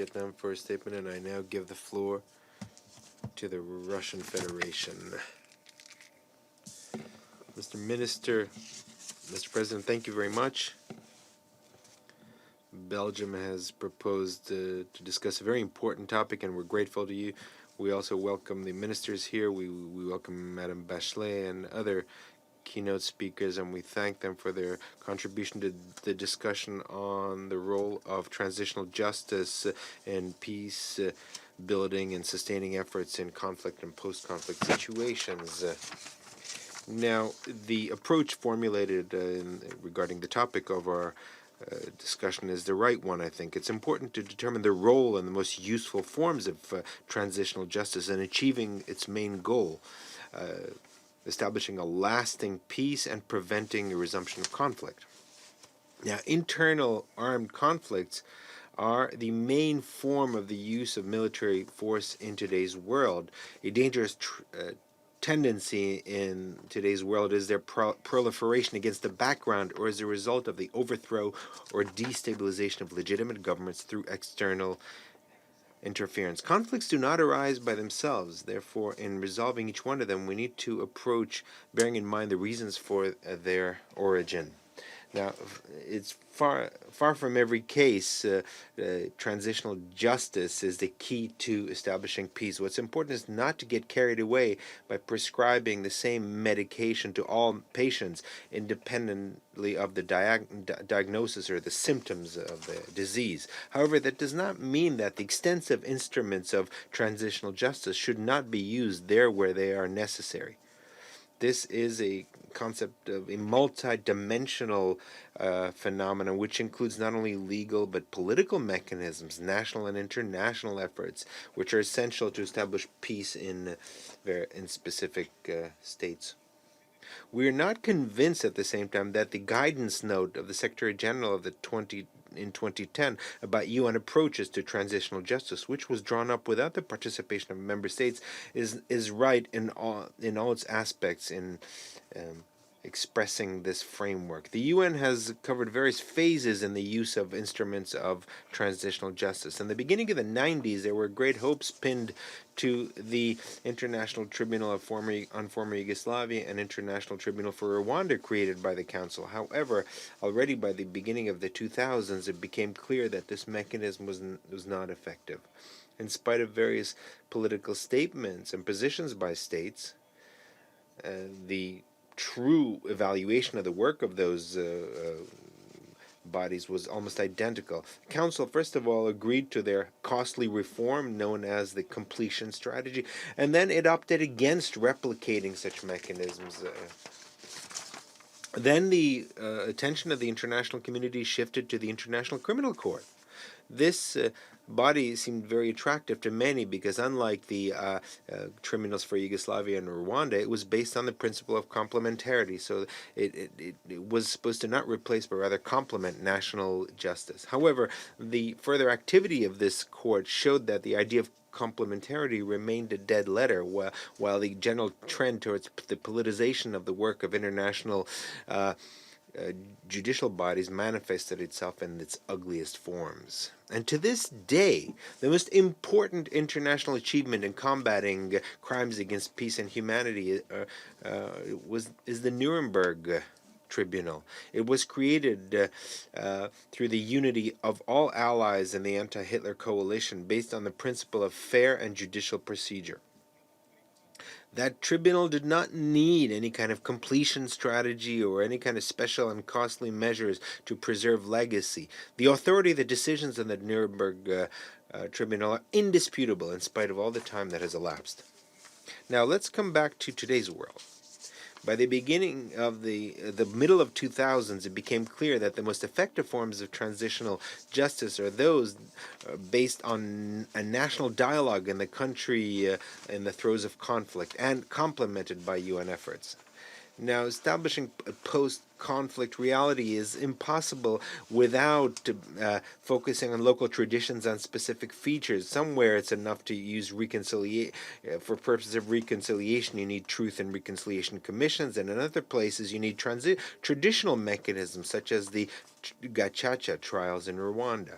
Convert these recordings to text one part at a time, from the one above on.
Vietnam for a statement, and I now give the floor to the Russian Federation. Mr. President, thank you very much. Belgium has proposed to discuss a very important topic, and we're grateful to you. We also welcome the ministers here. We welcome Madame Bachelet and other keynote speakers, and we thank them for their contribution to the discussion on the role of transitional justice in peace building and sustaining efforts in conflict and post-conflict situations. Now, the approach formulated regarding the topic of our discussion is the right one, I think. It's important to determine the role and the most useful forms of transitional justice in achieving its main goal, establishing a lasting peace and preventing a resumption of conflict. Now, internal armed conflicts are the main form of the use of military force in today's world. A dangerous tendency in today's world is their proliferation against the background or as a result of the overthrow or destabilization of legitimate governments through external interference. Conflicts do not arise by themselves. Therefore, in resolving each one of them, we need to approach bearing in mind the reasons for their origin. Now, it's far from every case transitional justice is the key to establishing peace. What's important is not to get carried away by prescribing the same medication to all patients independently of the diagnosis or the symptoms of the disease. However, that does not mean that the extensive instruments of transitional justice should not be used there where they are necessary. This is a concept of a multi-dimensional phenomenon which includes not only legal but political mechanisms, national and international efforts, which are essential to establish peace in specific states. We are not convinced at the same time that the guidance note of the Secretary General of in 2010 about UN approaches to transitional justice, which was drawn up without the participation of member states, is right in all its aspects in expressing this framework. The UN has covered various phases in the use of instruments of transitional justice. In the beginning of the 90s, there were great hopes pinned to the International Tribunal on former Yugoslavia and International Tribunal for Rwanda created by the Council. However, already by the beginning of the 2000s, it became clear that this mechanism was not effective. In spite of various political statements and positions by states, the true evaluation of the work of those bodies was almost identical. The Council, first of all, agreed to their costly reform known as the completion strategy, and then it opted against replicating such mechanisms. Then the attention of the international community shifted to the International Criminal Court. This body seemed very attractive to many because unlike the tribunals for Yugoslavia and Rwanda, it was based on the principle of complementarity. So it was supposed to not replace but rather complement national justice. However, the further activity of this court showed that the idea of complementarity remained a dead letter, while the general trend towards the politicization of the work of international judicial bodies manifested itself in its ugliest forms. And to this day, the most important international achievement in combating crimes against peace and humanity is the Nuremberg Tribunal. It was created through the unity of all allies in the anti-Hitler coalition based on the principle of fair and judicial procedure. That tribunal did not need any kind of completion strategy or any kind of special and costly measures to preserve legacy. The authority of the decisions in the Nuremberg Tribunal are indisputable in spite of all the time that has elapsed. Now let's come back to today's world. By the beginning of the middle of 2000s, it became clear that the most effective forms of transitional justice are those based on a national dialogue in the country in the throes of conflict and complemented by UN efforts. Now, establishing a post-conflict reality is impossible without focusing on local traditions and specific features. Somewhere it's enough to use reconciliation. For purposes of reconciliation, you need truth and reconciliation commissions, and in other places you need traditional mechanisms such as the Gacaca trials in Rwanda.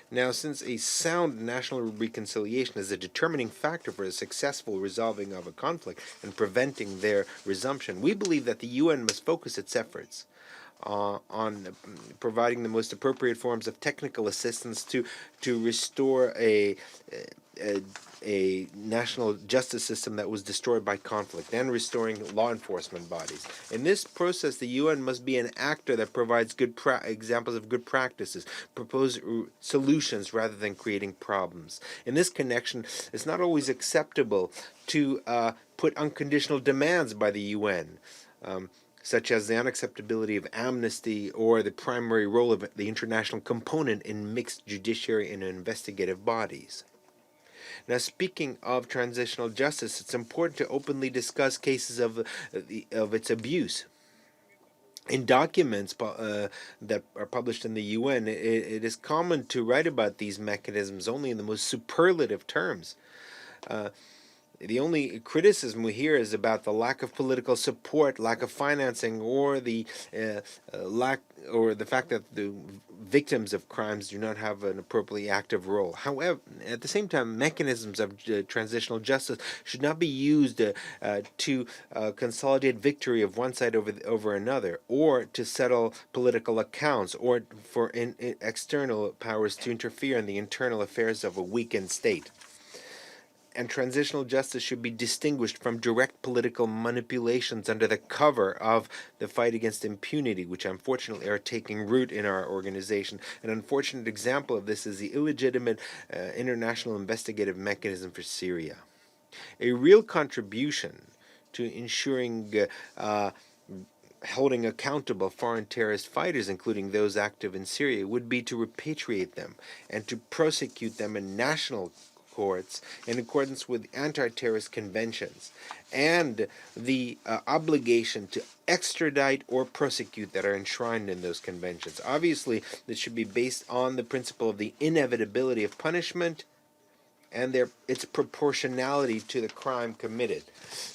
Now, since a sound national reconciliation is a determining factor for a successful resolving of a conflict and preventing their resumption, we believe that the UN must focus its efforts on providing the most appropriate forms of technical assistance to restore a national justice system that was destroyed by conflict, and restoring law enforcement bodies. In this process, the UN must be an actor that provides good examples of good practices, propose solutions rather than creating problems. In this connection, it's not always acceptable to put unconditional demands by the UN. Such as the unacceptability of amnesty or the primary role of the international component in mixed judiciary and investigative bodies. Now, speaking of transitional justice, it's important to openly discuss cases of its abuse. In documents that are published in the UN, it is common to write about these mechanisms only in the most superlative terms. The only criticism we hear is about the lack of political support, lack of financing, or the fact that the victims of crimes do not have an appropriately active role. However, at the same time, mechanisms of transitional justice should not be used to consolidate victory of one side over another, or to settle political accounts, or for external powers to interfere in the internal affairs of a weakened state. And transitional justice should be distinguished from direct political manipulations under the cover of the fight against impunity, which unfortunately are taking root in our organization. An unfortunate example of this is the illegitimate international investigative mechanism for Syria. A real contribution to ensuring holding accountable foreign terrorist fighters, including those active in Syria, would be to repatriate them and to prosecute them in national courts in accordance with anti-terrorist conventions, and the obligation to extradite or prosecute that are enshrined in those conventions. Obviously, this should be based on the principle of the inevitability of punishment and its proportionality to the crime committed.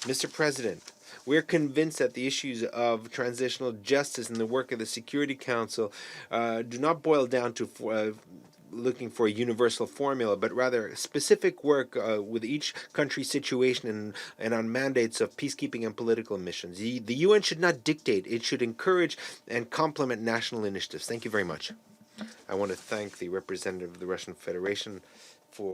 Mr. President, we're convinced that the issues of transitional justice in the work of the Security Council do not boil down to looking for a universal formula, but rather specific work with each country's situation and on mandates of peacekeeping and political missions. The UN should not dictate, it should encourage and complement national initiatives. Thank you very much. I want to thank the representative of the Russian Federation,